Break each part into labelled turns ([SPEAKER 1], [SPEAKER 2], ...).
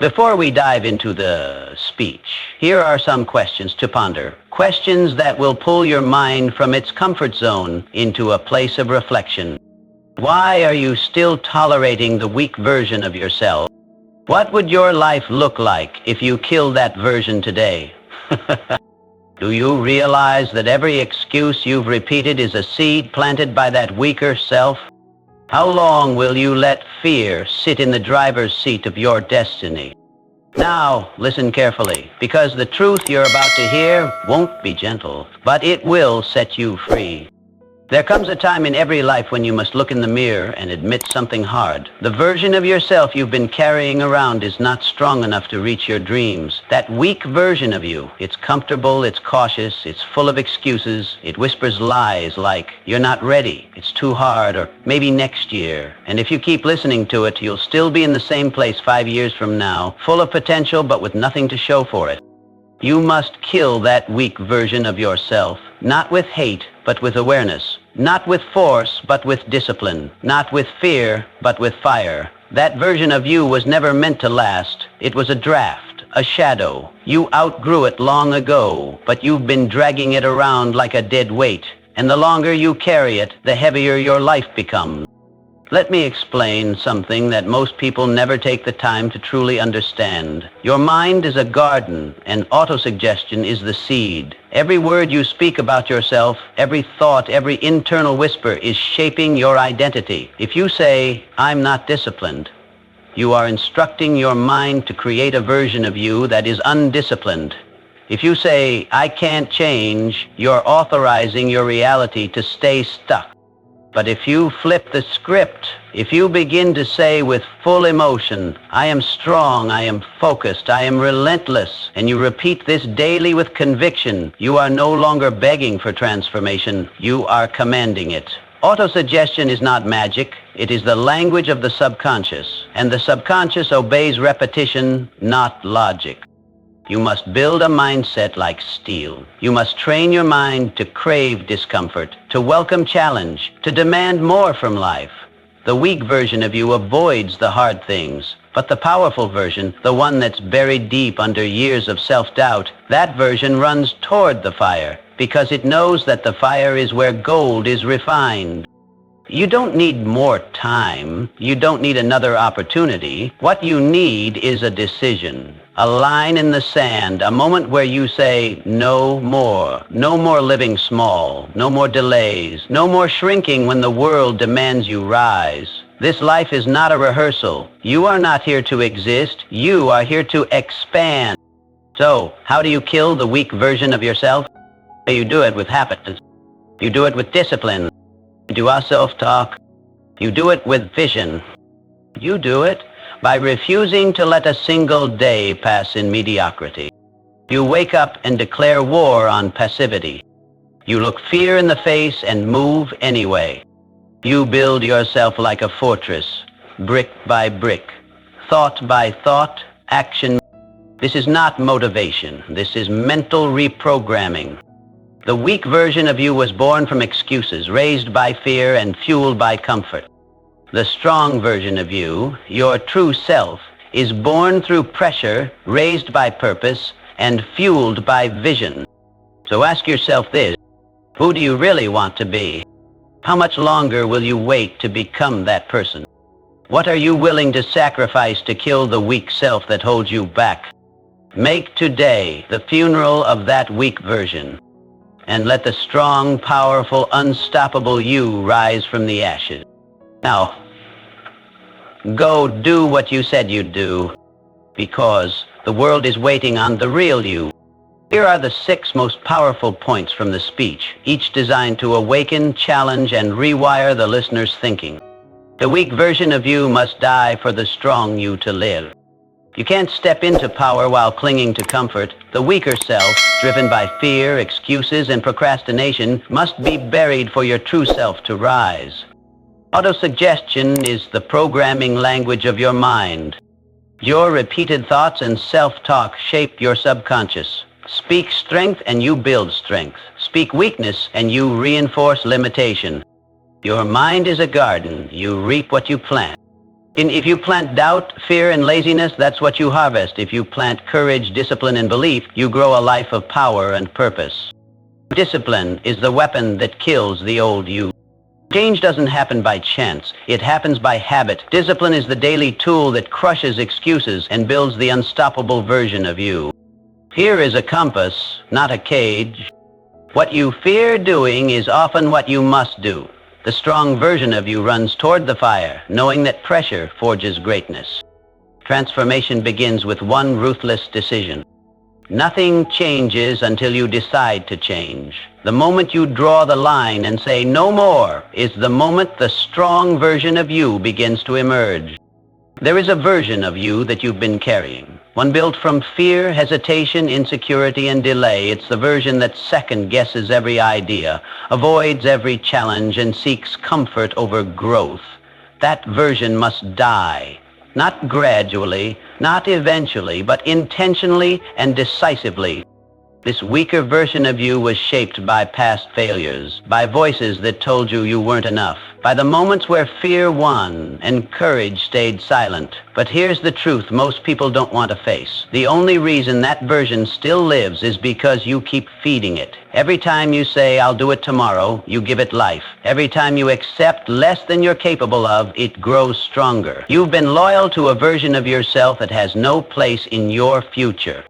[SPEAKER 1] Before we dive into the speech, here are some questions to ponder. Questions that will pull your mind from its comfort zone into a place of reflection. Why are you still tolerating the weak version of yourself? What would your life look like if you killed that version today? Do you realize that every excuse you've repeated is a seed planted by that weaker self? How long will you let fear sit in the driver's seat of your destiny? Now, listen carefully, because the truth you're about to hear won't be gentle, but it will set you free. There comes a time in every life when you must look in the mirror and admit something hard. The version of yourself you've been carrying around is not strong enough to reach your dreams. That weak version of you, it's comfortable, it's cautious, it's full of excuses. It whispers lies like, you're not ready, it's too hard, or maybe next year. And if you keep listening to it, you'll still be in the same place 5 years from now, full of potential but with nothing to show for it. You must kill that weak version of yourself, not with hate, but with awareness. Not with force, but with discipline. Not with fear, but with fire. That version of you was never meant to last. It was a draft, a shadow. You outgrew it long ago, but you've been dragging it around like a dead weight. And the longer you carry it, the heavier your life becomes. Let me explain something that most people never take the time to truly understand. Your mind is a garden, and autosuggestion is the seed. Every word you speak about yourself, every thought, every internal whisper is shaping your identity. If you say, I'm not disciplined, you are instructing your mind to create a version of you that is undisciplined. If you say, I can't change, you're authorizing your reality to stay stuck. But if you flip the script, if you begin to say with full emotion, I am strong, I am focused, I am relentless, and you repeat this daily with conviction, you are no longer begging for transformation, you are commanding it. Autosuggestion is not magic, it is the language of the subconscious, and the subconscious obeys repetition, not logic. You must build a mindset like steel. You must train your mind to crave discomfort, to welcome challenge, to demand more from life. The weak version of you avoids the hard things, but the powerful version, the one that's buried deep under years of self-doubt, that version runs toward the fire because it knows that the fire is where gold is refined. You don't need more time. You don't need another opportunity. What you need is a decision, a line in the sand, a moment where you say, no more. No more living small. No more delays. No more shrinking when the world demands you rise. This life is not a rehearsal. You are not here to exist. You are here to expand. So, how do you kill the weak version of yourself? You do it with habits. You do it with discipline. You do our self-talk. You do it with vision. You do it by refusing to let a single day pass in mediocrity. You wake up and declare war on passivity. You look fear in the face and move anyway. You build yourself like a fortress, brick by brick, thought by thought, action. This is not motivation. This is mental reprogramming. The weak version of you was born from excuses, raised by fear and fueled by comfort. The strong version of you, your true self, is born through pressure, raised by purpose, and fueled by vision. So ask yourself this, who do you really want to be? How much longer will you wait to become that person? What are you willing to sacrifice to kill the weak self that holds you back? Make today the funeral of that weak version. And let the strong, powerful, unstoppable you rise from the ashes. Now, go do what you said you'd do, because the world is waiting on the real you. Here are the 6 most powerful points from the speech, each designed to awaken, challenge, and rewire the listener's thinking. The weak version of you must die for the strong you to live. You can't step into power while clinging to comfort. The weaker self, driven by fear, excuses, and procrastination, must be buried for your true self to rise. Autosuggestion is the programming language of your mind. Your repeated thoughts and self-talk shape your subconscious. Speak strength and you build strength. Speak weakness and you reinforce limitation. Your mind is a garden. You reap what you plant. If you plant doubt, fear, and laziness, that's what you harvest. If you plant courage, discipline, and belief, you grow a life of power and purpose. Discipline is the weapon that kills the old you. Change doesn't happen by chance. It happens by habit. Discipline is the daily tool that crushes excuses and builds the unstoppable version of you. Here is a compass, not a cage. What you fear doing is often what you must do. The strong version of you runs toward the fire, knowing that pressure forges greatness. Transformation begins with one ruthless decision. Nothing changes until you decide to change. The moment you draw the line and say no more is the moment the strong version of you begins to emerge. There is a version of you that you've been carrying. One built from fear, hesitation, insecurity, and delay. It's the version that second-guesses every idea, avoids every challenge, and seeks comfort over growth. That version must die. Not gradually, not eventually, but intentionally and decisively. This weaker version of you was shaped by past failures, by voices that told you you weren't enough, by the moments where fear won and courage stayed silent. But here's the truth most people don't want to face. The only reason that version still lives is because you keep feeding it. Every time you say, "I'll do it tomorrow," you give it life. Every time you accept less than you're capable of, it grows stronger. You've been loyal to a version of yourself that has no place in your future.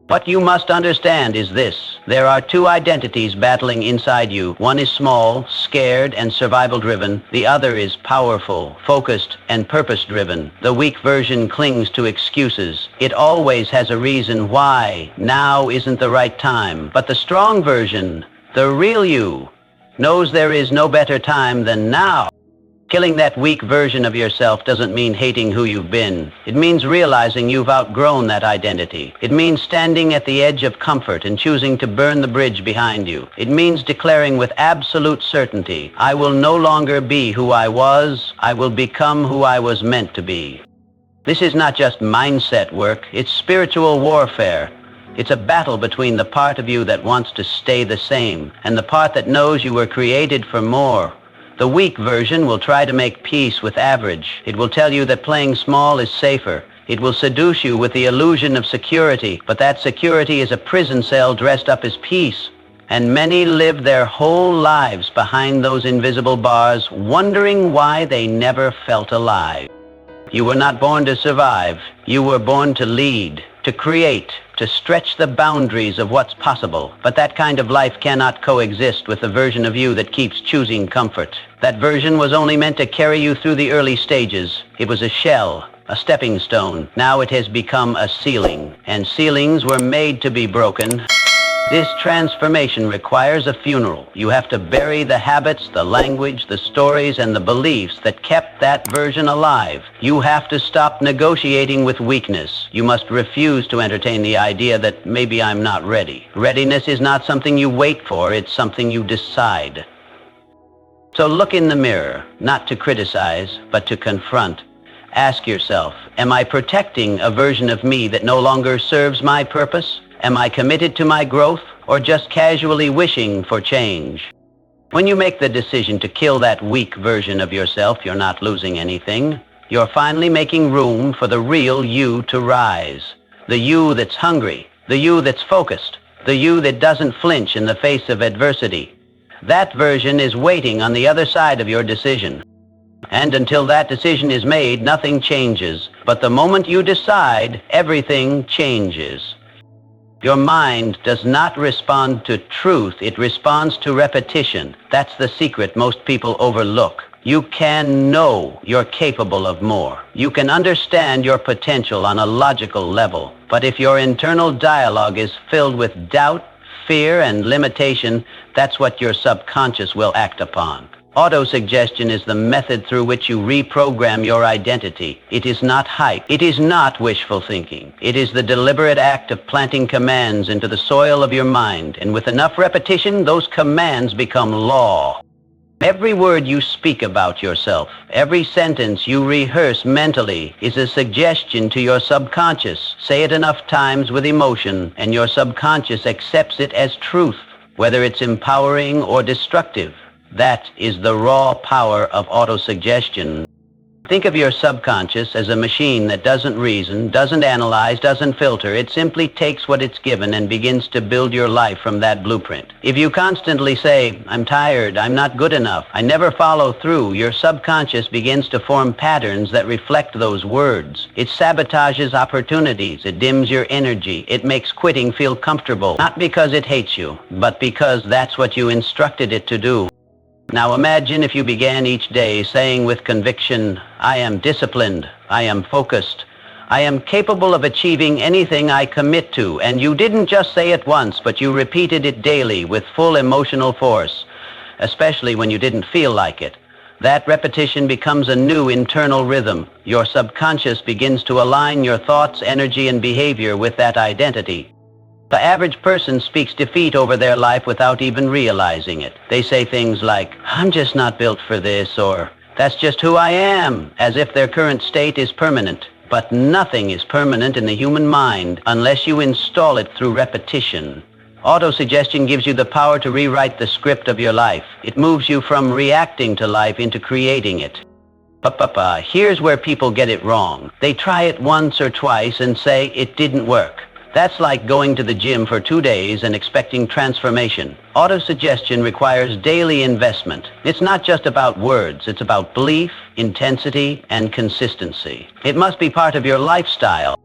[SPEAKER 1] What you must understand is this. There are two identities battling inside you. One is small, scared, and survival-driven. The other is powerful, focused, and purpose-driven. The weak version clings to excuses. It always has a reason why now isn't the right time. But the strong version, the real you, knows there is no better time than now. Killing that weak version of yourself doesn't mean hating who you've been. It means realizing you've outgrown that identity. It means standing at the edge of comfort and choosing to burn the bridge behind you. It means declaring with absolute certainty, "I will no longer be who I was. I will become who I was meant to be." This is not just mindset work. It's spiritual warfare. It's a battle between the part of you that wants to stay the same and the part that knows you were created for more. The weak version will try to make peace with average. It will tell you that playing small is safer. It will seduce you with the illusion of security, but that security is a prison cell dressed up as peace. And many live their whole lives behind those invisible bars, wondering why they never felt alive. You were not born to survive. You were born to lead, to create, to stretch the boundaries of what's possible. But that kind of life cannot coexist with the version of you that keeps choosing comfort. That version was only meant to carry you through the early stages. It was a shell, a stepping stone. Now it has become a ceiling, and ceilings were made to be broken. This transformation requires a funeral. You have to bury the habits, the language, the stories, and the beliefs that kept that version alive. You have to stop negotiating with weakness. You must refuse to entertain the idea that maybe I'm not ready. Readiness is not something you wait for, it's something you decide. So look in the mirror, not to criticize, but to confront. Ask yourself, am I protecting a version of me that no longer serves my purpose? Am I committed to my growth, or just casually wishing for change? When you make the decision to kill that weak version of yourself, you're not losing anything. You're finally making room for the real you to rise. The you that's hungry, the you that's focused, the you that doesn't flinch in the face of adversity. That version is waiting on the other side of your decision. And until that decision is made, nothing changes. But the moment you decide, everything changes. Your mind does not respond to truth, it responds to repetition. That's the secret most people overlook. You can know you're capable of more. You can understand your potential on a logical level. But if your internal dialogue is filled with doubt, fear, and limitation, that's what your subconscious will act upon. Autosuggestion is the method through which you reprogram your identity. It is not hype. It is not wishful thinking. It is the deliberate act of planting commands into the soil of your mind. And with enough repetition, those commands become law. Every word you speak about yourself, every sentence you rehearse mentally is a suggestion to your subconscious. Say it enough times with emotion, and your subconscious accepts it as truth, whether it's empowering or destructive. That is the raw power of autosuggestion. Think of your subconscious as a machine that doesn't reason, doesn't analyze, doesn't filter. It simply takes what it's given and begins to build your life from that blueprint. If you constantly say, "I'm tired, I'm not good enough, I never follow through," your subconscious begins to form patterns that reflect those words. It sabotages opportunities. It dims your energy. It makes quitting feel comfortable, not because it hates you, but because that's what you instructed it to do. Now imagine if you began each day saying with conviction, "I am disciplined, I am focused, I am capable of achieving anything I commit to," and you didn't just say it once, but you repeated it daily with full emotional force, especially when you didn't feel like it. That repetition becomes a new internal rhythm. Your subconscious begins to align your thoughts, energy, and behavior with that identity. The average person speaks defeat over their life without even realizing it. They say things like, "I'm just not built for this," or "That's just who I am," as if their current state is permanent. But nothing is permanent in the human mind unless you install it through repetition. Autosuggestion gives you the power to rewrite the script of your life. It moves you from reacting to life into creating it. Here's where people get it wrong. They try it once or twice and say it didn't work. That's like going to the gym for 2 days and expecting transformation. Autosuggestion requires daily investment. It's not just about words. It's about belief, intensity, and consistency. It must be part of your lifestyle.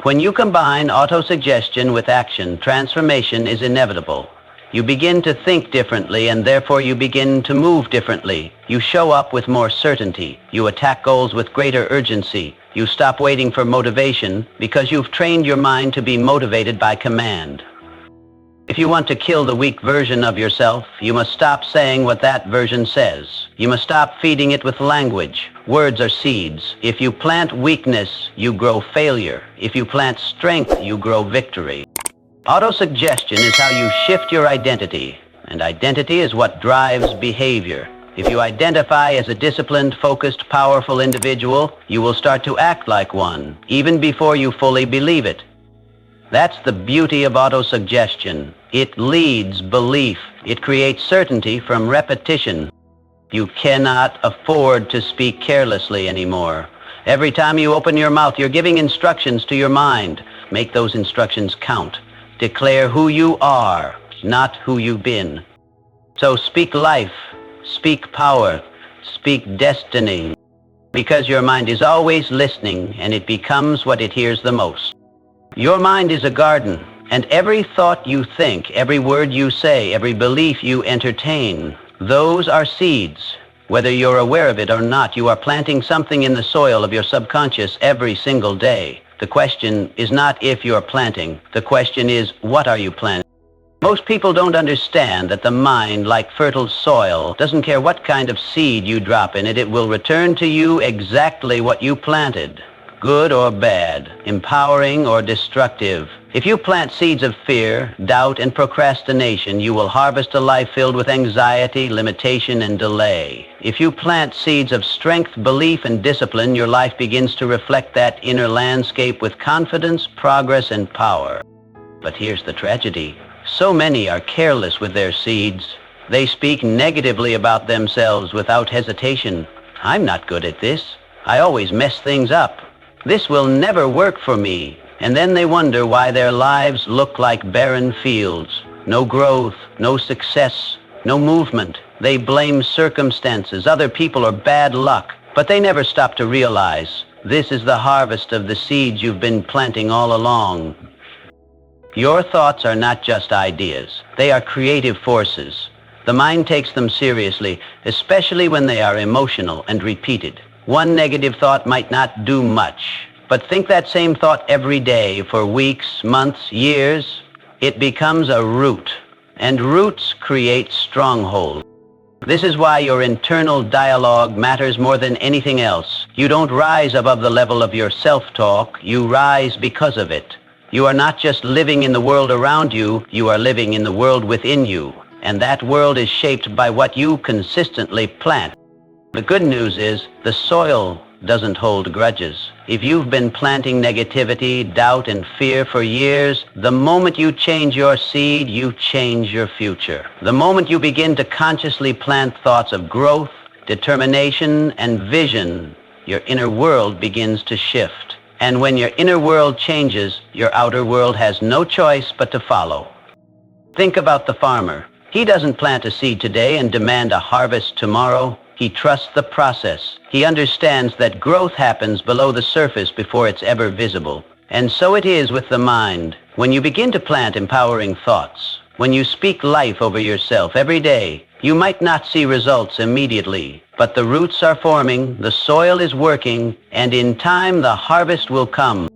[SPEAKER 1] When you combine autosuggestion with action, transformation is inevitable. You begin to think differently, and therefore you begin to move differently. You show up with more certainty. You attack goals with greater urgency. You stop waiting for motivation because you've trained your mind to be motivated by command. If you want to kill the weak version of yourself, you must stop saying what that version says. You must stop feeding it with language. Words are seeds. If you plant weakness, you grow failure. If you plant strength, you grow victory. Autosuggestion is how you shift your identity, and identity is what drives behavior. If you identify as a disciplined, focused, powerful individual, you will start to act like one, even before you fully believe it. That's the beauty of autosuggestion. It leads belief. It creates certainty from repetition. You cannot afford to speak carelessly anymore. Every time you open your mouth, you're giving instructions to your mind. Make those instructions count. Declare who you are, not who you've been. So speak life. Speak power, speak destiny, because your mind is always listening and it becomes what it hears the most. Your mind is a garden, and every thought you think, every word you say, every belief you entertain, those are seeds. Whether you're aware of it or not, you are planting something in the soil of your subconscious every single day. The question is not if you're planting. The question is, what are you planting? Most people don't understand that the mind, like fertile soil, doesn't care what kind of seed you drop in it. It will return to you exactly what you planted, good or bad, empowering or destructive. If you plant seeds of fear, doubt, and procrastination, you will harvest a life filled with anxiety, limitation, and delay. If you plant seeds of strength, belief, and discipline, your life begins to reflect that inner landscape with confidence, progress, and power. But here's the tragedy. So many are careless with their seeds. They speak negatively about themselves without hesitation. "I'm not good at this. I always mess things up. This will never work for me." And then they wonder why their lives look like barren fields. No growth, no success, no movement. They blame circumstances, other people, or bad luck. But they never stop to realize this is the harvest of the seeds you've been planting all along. Your thoughts are not just ideas. They are creative forces. The mind takes them seriously, especially when they are emotional and repeated. One negative thought might not do much, but think that same thought every day for weeks, months, years. It becomes a root, and roots create strongholds. This is why your internal dialogue matters more than anything else. You don't rise above the level of your self-talk. You rise because of it. You are not just living in the world around you, you are living in the world within you. And that world is shaped by what you consistently plant. The good news is the soil doesn't hold grudges. If you've been planting negativity, doubt, and fear for years, the moment you change your seed, you change your future. The moment you begin to consciously plant thoughts of growth, determination, and vision, your inner world begins to shift. And when your inner world changes, your outer world has no choice but to follow. Think about the farmer. He doesn't plant a seed today and demand a harvest tomorrow. He trusts the process. He understands that growth happens below the surface before it's ever visible. And so it is with the mind. When you begin to plant empowering thoughts, when you speak life over yourself every day, you might not see results immediately, but the roots are forming, the soil is working, and in time the harvest will come.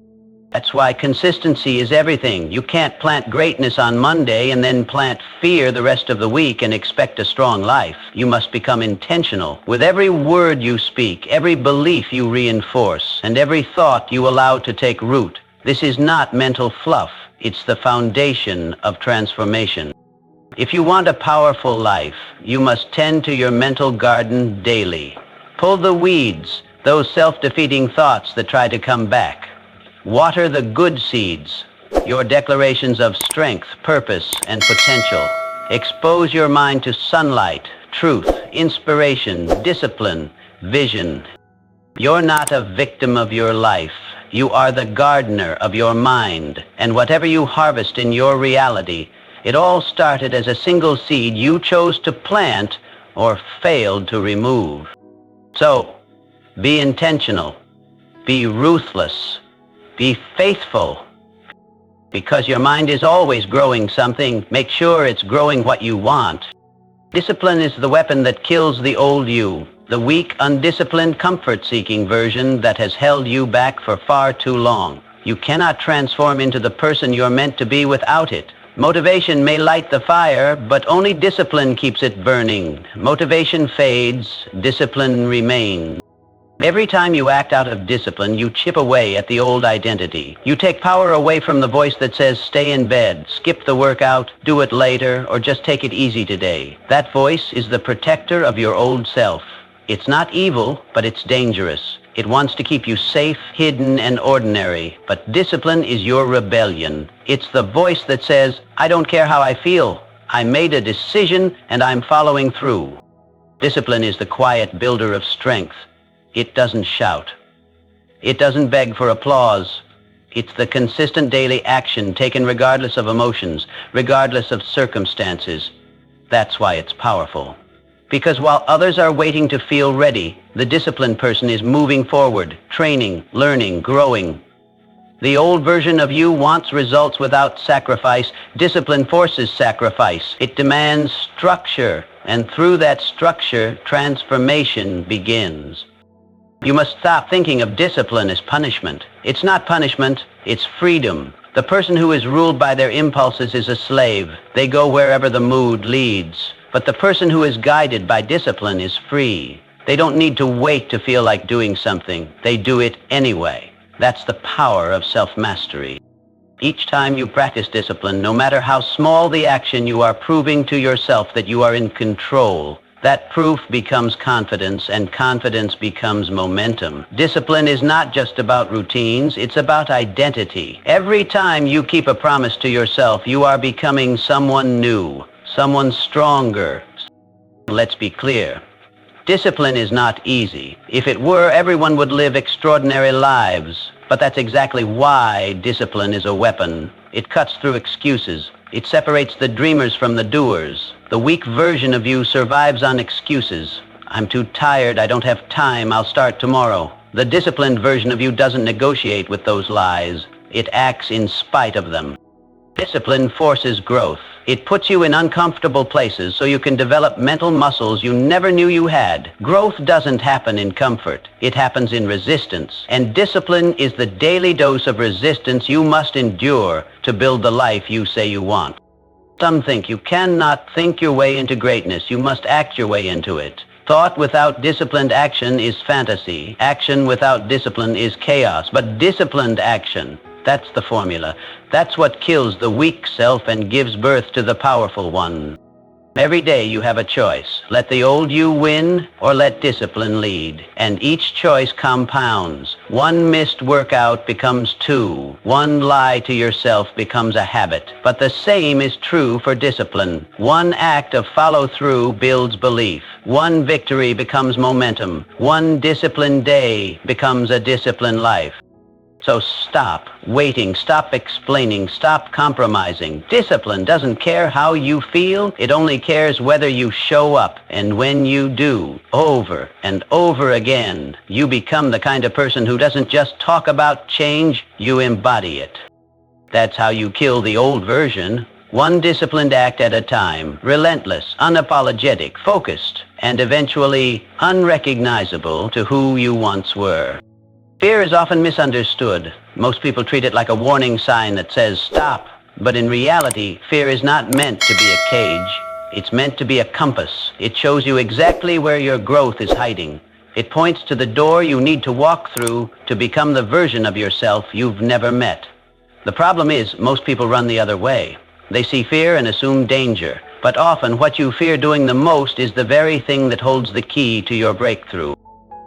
[SPEAKER 1] That's why consistency is everything. You can't plant greatness on Monday and then plant fear the rest of the week and expect a strong life. You must become intentional. With every word you speak, every belief you reinforce, and every thought you allow to take root. This is not mental fluff. It's the foundation of transformation. If you want a powerful life, you must tend to your mental garden daily. Pull the weeds, those self-defeating thoughts that try to come back. Water the good seeds, your declarations of strength, purpose, and potential. Expose your mind to sunlight, truth, inspiration, discipline, vision. You're not a victim of your life. You are the gardener of your mind, and whatever you harvest in your reality, it all started as a single seed you chose to plant or failed to remove. So, be intentional, be ruthless, be faithful. Because your mind is always growing something, make sure it's growing what you want. Discipline is the weapon that kills the old you, the weak, undisciplined, comfort-seeking version that has held you back for far too long. You cannot transform into the person you're meant to be without it. Motivation may light the fire, but only discipline keeps it burning. Motivation fades, discipline remains. Every time you act out of discipline, you chip away at the old identity. You take power away from the voice that says, stay in bed, skip the workout, do it later, or just take it easy today. That voice is the protector of your old self. It's not evil, but it's dangerous. It wants to keep you safe, hidden, and ordinary. But discipline is your rebellion. It's the voice that says, I don't care how I feel. I made a decision, and I'm following through. Discipline is the quiet builder of strength. It doesn't shout. It doesn't beg for applause. It's the consistent daily action taken regardless of emotions, regardless of circumstances. That's why it's powerful. Because while others are waiting to feel ready, the disciplined person is moving forward, training, learning, growing. The old version of you wants results without sacrifice. Discipline forces sacrifice. It demands structure, and through that structure, transformation begins. You must stop thinking of discipline as punishment. It's not punishment, it's freedom. The person who is ruled by their impulses is a slave. They go wherever the mood leads. But the person who is guided by discipline is free. They don't need to wait to feel like doing something. They do it anyway. That's the power of self-mastery. Each time you practice discipline, no matter how small the action, you are proving to yourself that you are in control. That proof becomes confidence, and confidence becomes momentum. Discipline is not just about routines, it's about identity. Every time you keep a promise to yourself, you are becoming someone new, someone stronger. Let's be clear. Discipline is not easy. If it were, everyone would live extraordinary lives. But that's exactly why discipline is a weapon. It cuts through excuses. It separates the dreamers from the doers. The weak version of you survives on excuses. I'm too tired, I don't have time, I'll start tomorrow. The disciplined version of you doesn't negotiate with those lies. It acts in spite of them. Discipline forces growth. It puts you in uncomfortable places so you can develop mental muscles you never knew you had. Growth doesn't happen in comfort. It happens in resistance. And discipline is the daily dose of resistance you must endure to build the life you say you want. Some think you cannot think your way into greatness. You must act your way into it. Thought without disciplined action is fantasy. Action without discipline is chaos. But disciplined action, that's the formula. That's what kills the weak self and gives birth to the powerful one. Every day you have a choice. Let the old you win or let discipline lead. And each choice compounds. One missed workout becomes two. One lie to yourself becomes a habit. But the same is true for discipline. One act of follow-through builds belief. One victory becomes momentum. One disciplined day becomes a disciplined life. So stop waiting, stop explaining, stop compromising. Discipline doesn't care how you feel. It only cares whether you show up. And when you do, over and over again, you become the kind of person who doesn't just talk about change, you embody it. That's how you kill the old version. One disciplined act at a time, relentless, unapologetic, focused, and eventually unrecognizable to who you once were. Fear is often misunderstood. Most people treat it like a warning sign that says, stop. But in reality, fear is not meant to be a cage. It's meant to be a compass. It shows you exactly where your growth is hiding. It points to the door you need to walk through to become the version of yourself you've never met. The problem is, most people run the other way. They see fear and assume danger. But often what you fear doing the most is the very thing that holds the key to your breakthrough.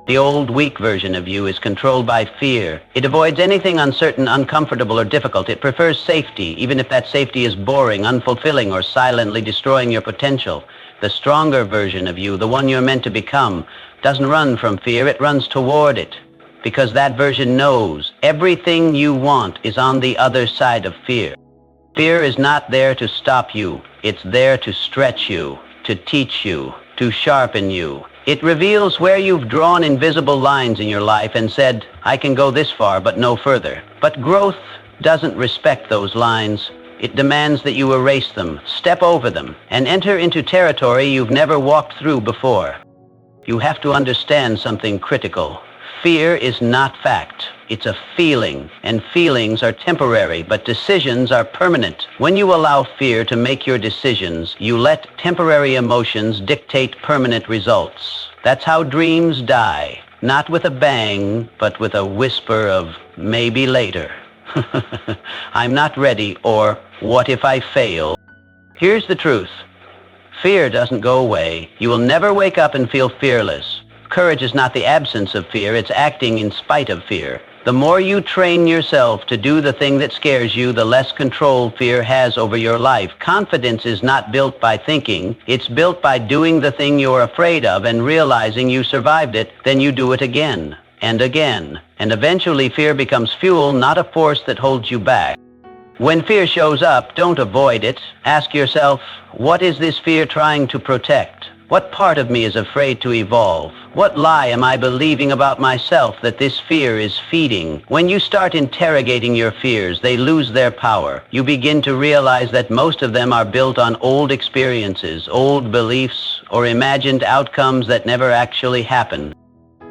[SPEAKER 1] The old, weak version of you is controlled by fear. It avoids anything uncertain, uncomfortable, or difficult. It prefers safety, even if that safety is boring, unfulfilling, or silently destroying your potential. The stronger version of you, the one you're meant to become, doesn't run from fear, it runs toward it. Because that version knows everything you want is on the other side of fear. Fear is not there to stop you. It's there to stretch you, to teach you, to sharpen you. It reveals where you've drawn invisible lines in your life and said, I can go this far, but no further. But growth doesn't respect those lines. It demands that you erase them, step over them, and enter into territory you've never walked through before. You have to understand something critical. Fear is not fact. It's a feeling, and feelings are temporary, but decisions are permanent. When you allow fear to make your decisions, you let temporary emotions dictate permanent results. That's how dreams die. Not with a bang, but with a whisper of maybe later. I'm not ready, or what if I fail? Here's the truth. Fear doesn't go away. You will never wake up and feel fearless. Courage is not the absence of fear, it's acting in spite of fear. The more you train yourself to do the thing that scares you, the less control fear has over your life. Confidence is not built by thinking. It's built by doing the thing you're afraid of and realizing you survived it. Then you do it again and again. And eventually fear becomes fuel, not a force that holds you back. When fear shows up, don't avoid it. Ask yourself, what is this fear trying to protect? What part of me is afraid to evolve? What lie am I believing about myself that this fear is feeding? When you start interrogating your fears, they lose their power. You begin to realize that most of them are built on old experiences, old beliefs, or imagined outcomes that never actually happened.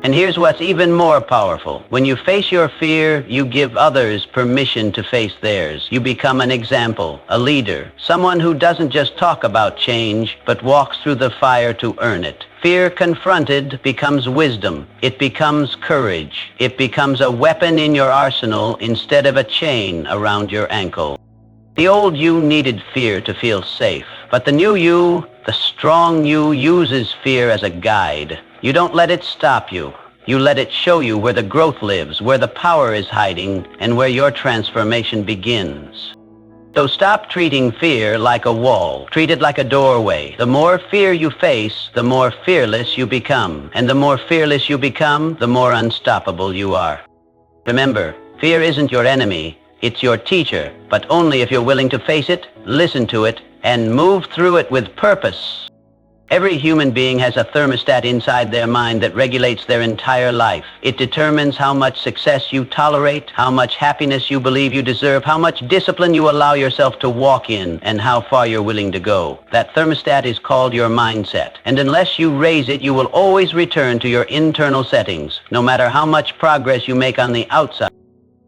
[SPEAKER 1] And here's what's even more powerful. When you face your fear, you give others permission to face theirs. You become an example, a leader, someone who doesn't just talk about change, but walks through the fire to earn it. Fear confronted becomes wisdom. It becomes courage. It becomes a weapon in your arsenal instead of a chain around your ankle. The old you needed fear to feel safe, but the new you, the strong you, uses fear as a guide. You don't let it stop you. You let it show you where the growth lives, where the power is hiding, and where your transformation begins. So stop treating fear like a wall. Treat it like a doorway. The more fear you face, the more fearless you become. And the more fearless you become, the more unstoppable you are. Remember, fear isn't your enemy. It's your teacher, but only if you're willing to face it, listen to it, and move through it with purpose. Every human being has a thermostat inside their mind that regulates their entire life. It determines how much success you tolerate, how much happiness you believe you deserve, how much discipline you allow yourself to walk in, and how far you're willing to go. That thermostat is called your mindset. And unless you raise it, you will always return to your internal settings, no matter how much progress you make on the outside.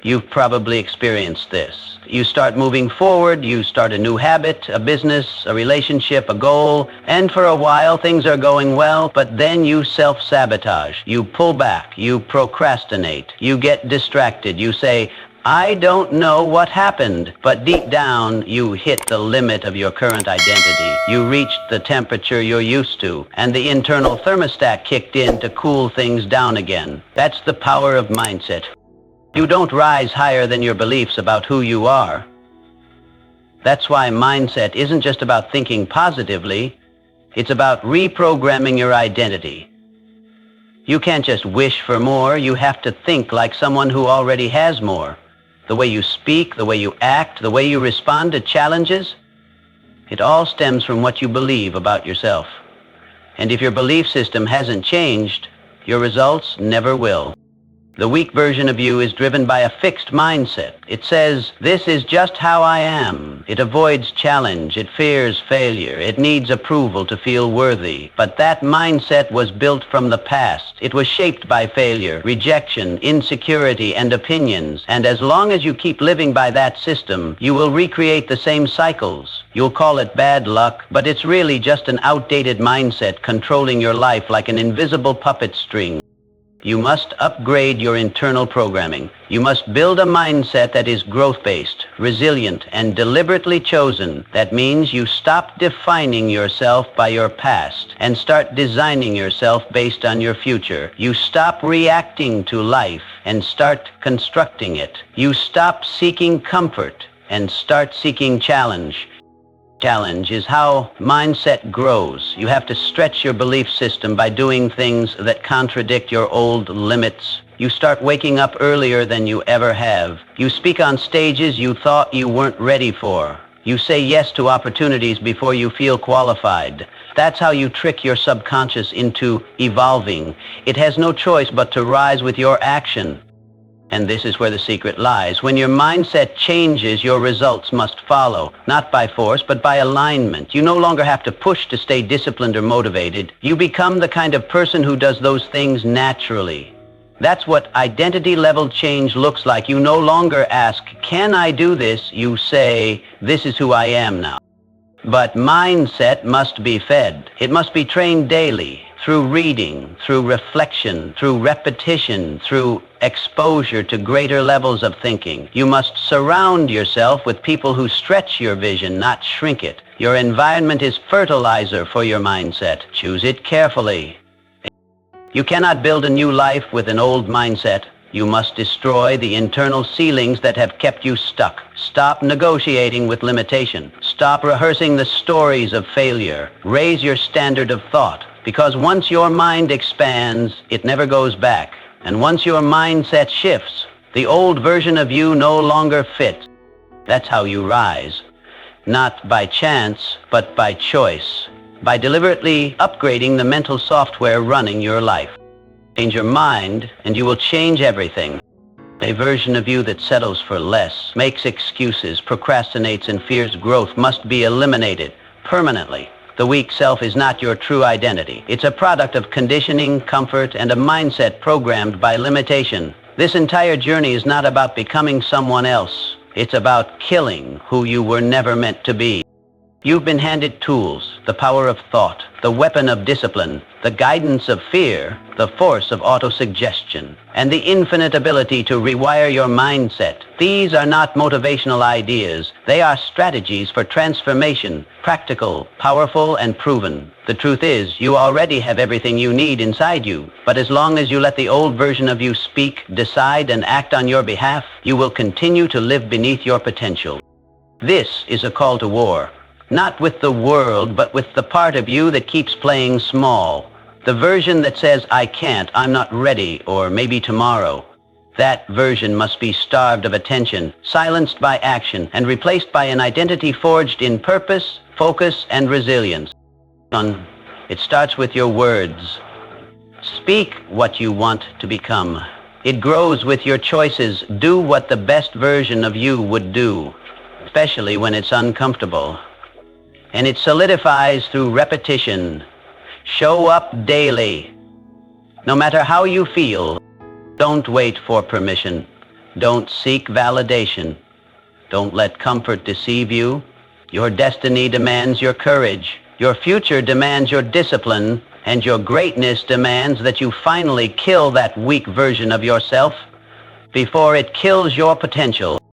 [SPEAKER 1] You've probably experienced this. You start moving forward, you start a new habit, a business, a relationship, a goal, and for a while things are going well, but then you self-sabotage. You pull back, you procrastinate, you get distracted, you say, I don't know what happened, but deep down, you hit the limit of your current identity. You reached the temperature you're used to, and the internal thermostat kicked in to cool things down again. That's the power of mindset. You don't rise higher than your beliefs about who you are. That's why mindset isn't just about thinking positively, it's about reprogramming your identity. You can't just wish for more, you have to think like someone who already has more. The way you speak, the way you act, the way you respond to challenges, it all stems from what you believe about yourself. And if your belief system hasn't changed, your results never will. The weak version of you is driven by a fixed mindset. It says, this is just how I am. It avoids challenge. It fears failure. It needs approval to feel worthy. But that mindset was built from the past. It was shaped by failure, rejection, insecurity, and opinions. And as long as you keep living by that system, you will recreate the same cycles. You'll call it bad luck, but it's really just an outdated mindset controlling your life like an invisible puppet string. You must upgrade your internal programming. You must build a mindset that is growth-based, resilient, and deliberately chosen. That means you stop defining yourself by your past and start designing yourself based on your future. You stop reacting to life and start constructing it. You stop seeking comfort and start seeking challenge. Challenge is how mindset grows. You have to stretch your belief system by doing things that contradict your old limits. You start waking up earlier than you ever have. You speak on stages you thought you weren't ready for. You say yes to opportunities before you feel qualified. That's how you trick your subconscious into evolving. It has no choice but to rise with your action. And this is where the secret lies. When your mindset changes, your results must follow, not by force, but by alignment. You no longer have to push to stay disciplined or motivated. You become the kind of person who does those things naturally. That's what identity level change looks like. You no longer ask, can I do this? You say, this is who I am now. But mindset must be fed. It must be trained daily, through reading, through reflection, through repetition, through exposure to greater levels of thinking. You must surround yourself with people who stretch your vision, not shrink it. Your environment is fertilizer for your mindset. Choose it carefully. You cannot build a new life with an old mindset. You must destroy the internal ceilings that have kept you stuck. Stop negotiating with limitation. Stop rehearsing the stories of failure. Raise your standard of thought. Because once your mind expands, it never goes back. And once your mindset shifts, the old version of you no longer fits. That's how you rise. Not by chance, but by choice. By deliberately upgrading the mental software running your life. Change your mind, and you will change everything. A version of you that settles for less, makes excuses, procrastinates, and fears growth must be eliminated permanently. The weak self is not your true identity. It's a product of conditioning, comfort, and a mindset programmed by limitation. This entire journey is not about becoming someone else. It's about killing who you were never meant to be. You've been handed tools, the power of thought, the weapon of discipline, the guidance of fear, the force of autosuggestion, and the infinite ability to rewire your mindset. These are not motivational ideas. They are strategies for transformation, practical, powerful, and proven. The truth is, you already have everything you need inside you. But as long as you let the old version of you speak, decide, and act on your behalf, you will continue to live beneath your potential. This is a call to war. Not with the world, but with the part of you that keeps playing small. The version that says, I can't, I'm not ready, or maybe tomorrow. That version must be starved of attention, silenced by action, and replaced by an identity forged in purpose, focus, and resilience. It starts with your words. Speak what you want to become. It grows with your choices. Do what the best version of you would do, especially when it's uncomfortable. And it solidifies through repetition. Show up daily. No matter how you feel, don't wait for permission. Don't seek validation. Don't let comfort deceive you. Your destiny demands your courage. Your future demands your discipline. And your greatness demands that you finally kill that weak version of yourself. before it kills your potential.